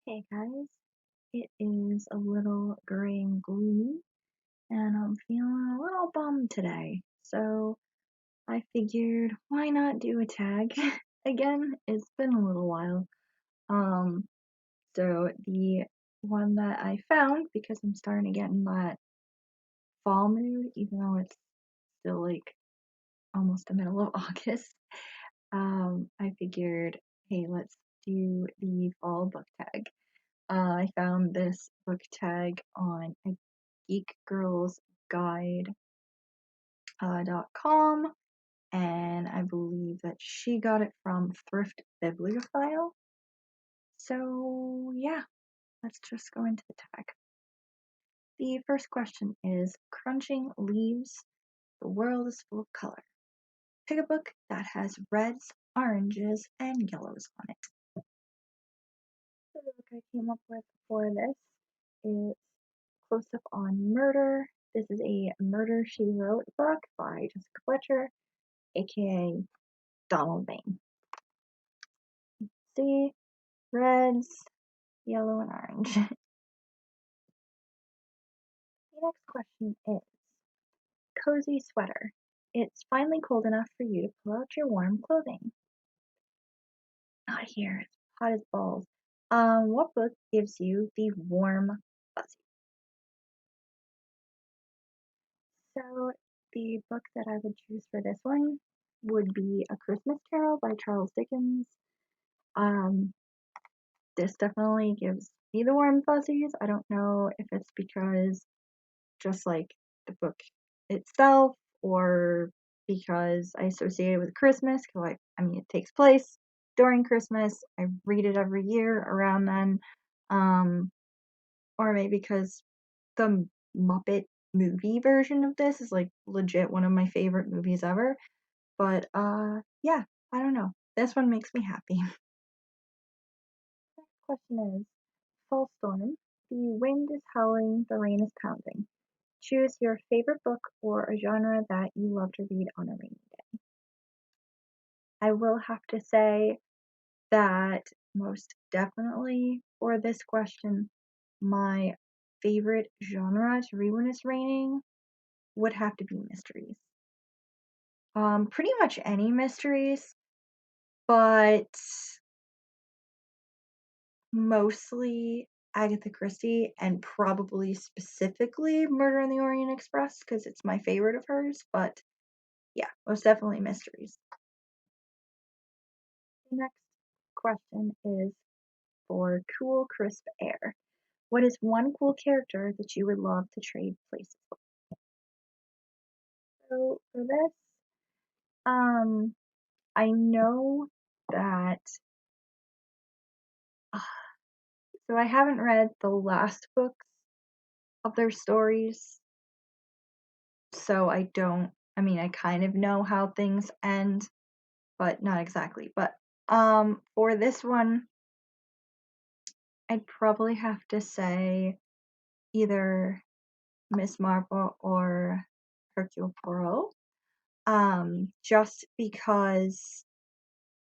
Hey guys, it is a little gray and gloomy, and I'm feeling a little bummed today. So I figured, why not do a tag again? It's been a little while. Um, so the one that I found, because I'm starting to get in that fall mood, even though it's still like almost the middle of August, I figured, hey, let's do the fall book tag. I found this book tag on a geekgirlsguide.com, and I believe that she got it from Thrift Bibliophile. So, yeah, let's just go into the tag. The first question is Crunching Leaves. The world is full of color. Pick a book that has reds, oranges, and yellows on it. So the book I came up with for this is Close Up on Murder. This is a Murder She Wrote book by Jessica Fletcher, aka Donald Bain. See, reds, yellow, and orange. The next question is Cozy Sweater. It's finally cold enough for you to pull out your warm clothing. Not here, it's hot as balls. What book gives you the warm fuzzy? So the book that I would choose for this one would be A Christmas Carol by Charles Dickens. Um, this definitely gives me the warm fuzzies. I don't know if it's because just like the book itself or because I associate it with Christmas, because it takes place during Christmas. I read it every year around then. Or maybe because the Muppet movie version of this is like legit one of my favorite movies ever. But yeah, I don't know. This one makes me happy. Next question is Fall Storm. The wind is howling, the rain is pounding. Choose your favorite book or a genre that you love to read on a rainy day. I will have to say that most definitely for this question, my favorite genre to read when it's raining would have to be mysteries. Pretty much any mysteries, but mostly Agatha Christie and probably specifically Murder on the Orient Express because it's my favorite of hers, but yeah, most definitely mysteries. The next question is for Cool Crisp Air. What is one cool character that you would love to trade places with? So for this, I know that so I haven't read the last books of their stories, so I kind of know how things end, but not exactly. But for this one, I'd probably have to say either Miss Marple or Hercule Poirot. Just because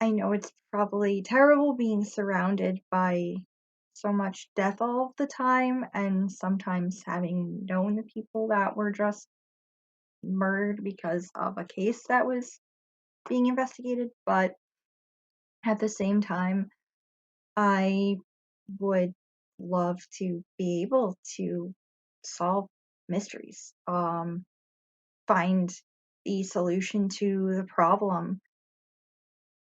I know it's probably terrible being surrounded by so much death all the time, and sometimes having known the people that were just murdered because of a case that was being investigated, but at the same time, I would love to be able to solve mysteries, find the solution to the problem,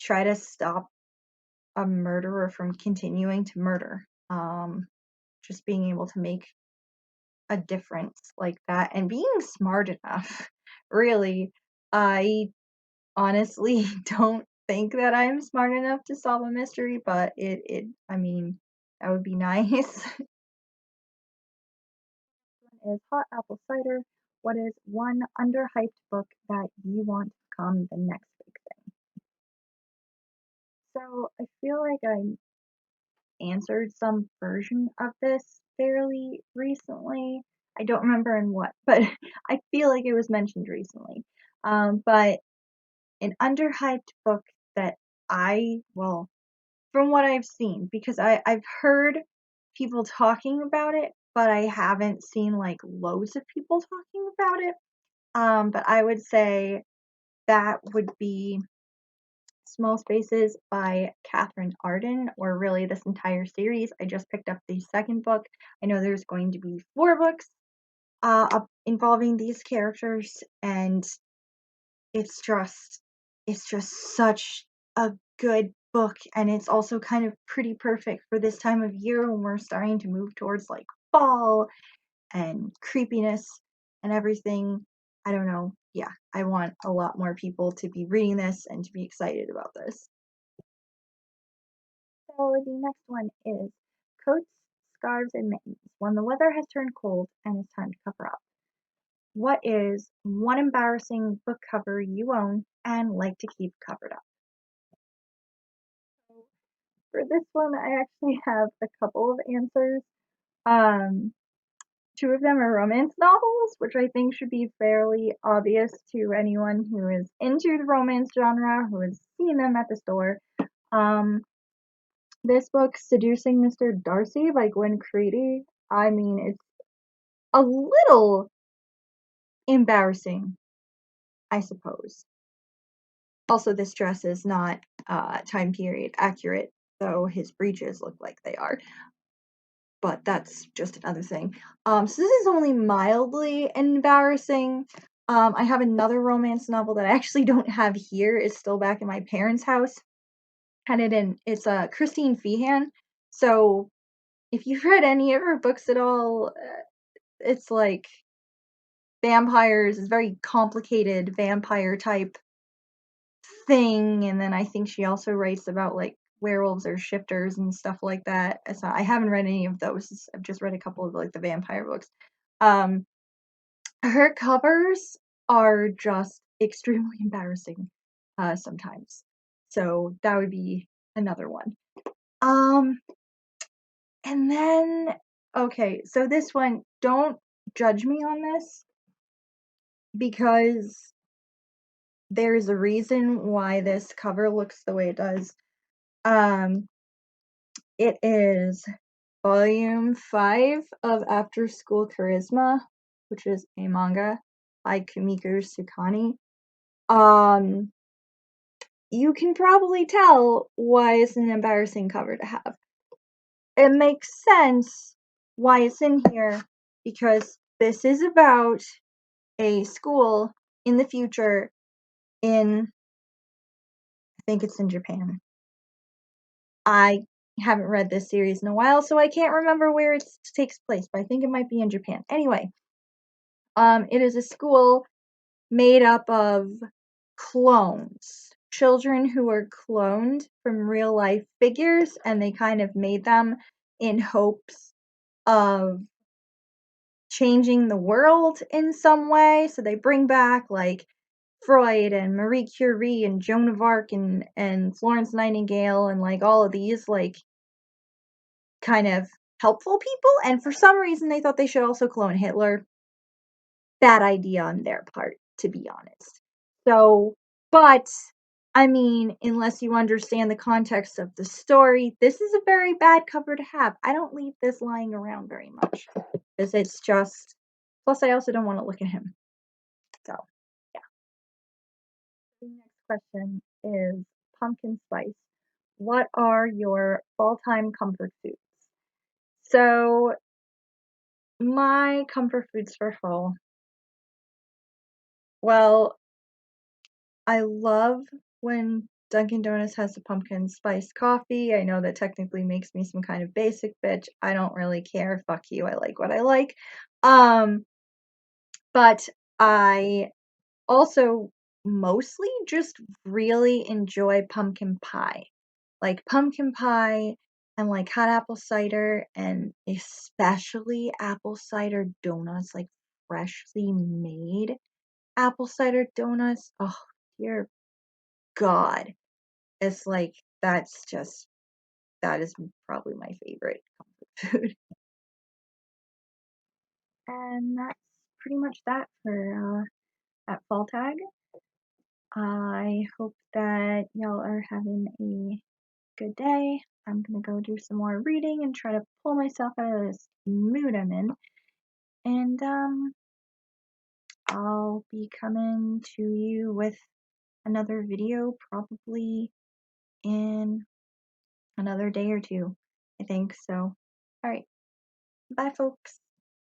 try to stop a murderer from continuing to murder. Just being able to make a difference like that and being smart enough. Really, I honestly don't think that I'm smart enough to solve a mystery, but that would be nice. One is Hot Apple Cider. What is one underhyped book that you want to become the next big thing? So I feel like I answered some version of this fairly recently. I don't remember in what, but I feel like it was mentioned recently. But an underhyped book that from what I've seen, because I've heard people talking about it, but I haven't seen like loads of people talking about it. But I would say that would be Small Spaces by Catherine Arden, or really this entire series. I just picked up the second book. I know there's going to be 4 books involving these characters, and it's just it's just such a good book, and it's also kind of pretty perfect for this time of year when we're starting to move towards like fall and creepiness and everything. I don't know. Yeah, I want a lot more people to be reading this and to be excited about this. So the next one is coats, scarves, and mittens. When the weather has turned cold and it's time to cover up. What is one embarrassing book cover you own and like to keep covered up? For this one, I actually have a couple of answers. Um, 2 of them are romance novels, which I think should be fairly obvious to anyone who is into the romance genre, who has seen them at the store. Um, this book, Seducing Mr. Darcy by Gwen Creedy, I mean, it's a little embarrassing, I suppose. Also, this dress is not time period accurate, though his breeches look like they are. But that's just another thing. So this is only mildly embarrassing. I have another romance novel that I actually don't have here. It's still back in my parents' house. It's Christine Feehan. So if you've read any of her books at all, it's like vampires, it's very complicated vampire type thing. And then I think she also writes about like werewolves or shifters and stuff like that. So I haven't read any of those. I've just read a couple of like the vampire books. Um, her covers are just extremely embarrassing sometimes. So that would be another one. Um, and then okay, so this one, don't judge me on this because there's a reason why this cover looks the way it does. Um, it is volume 5 of After School Charisma, which is a manga by Kumiko Sukani. You can probably tell why it's an embarrassing cover to have. It makes sense why it's in here because this is about a school in the future I think it's in Japan. I haven't read this series in a while, so I can't remember where it takes place, but I think it might be in Japan. Anyway, it is a school made up of clones, children who were cloned from real life figures, and they kind of made them in hopes of changing the world in some way. So they bring back like Freud and Marie Curie and Joan of Arc and Florence Nightingale and like all of these like kind of helpful people. And for some reason, they thought they should also clone Hitler. Bad idea on their part, to be honest. So, but I mean, unless you understand the context of the story, this is a very bad cover to have. I don't leave this lying around very much because it's just. Plus, I also don't want to look at him. So, yeah. The next question is pumpkin spice. What are your all-time comfort foods? So, my comfort foods for fall. Well, I love when Dunkin' Donuts has the pumpkin spice coffee. I know that technically makes me some kind of basic bitch. I don't really care. Fuck you. I like what I like. Um, but I also mostly just really enjoy pumpkin pie. Like pumpkin pie and like hot apple cider and especially apple cider donuts, like freshly made apple cider donuts. Oh, dear God. It's like that is probably my favorite comfort food. And that's pretty much that for at Fall Tag. I hope that y'all are having a good day. I'm gonna go do some more reading and try to pull myself out of this mood I'm in. And I'll be coming to you with another video probably in another day or two, I think. So, alright. Bye, folks.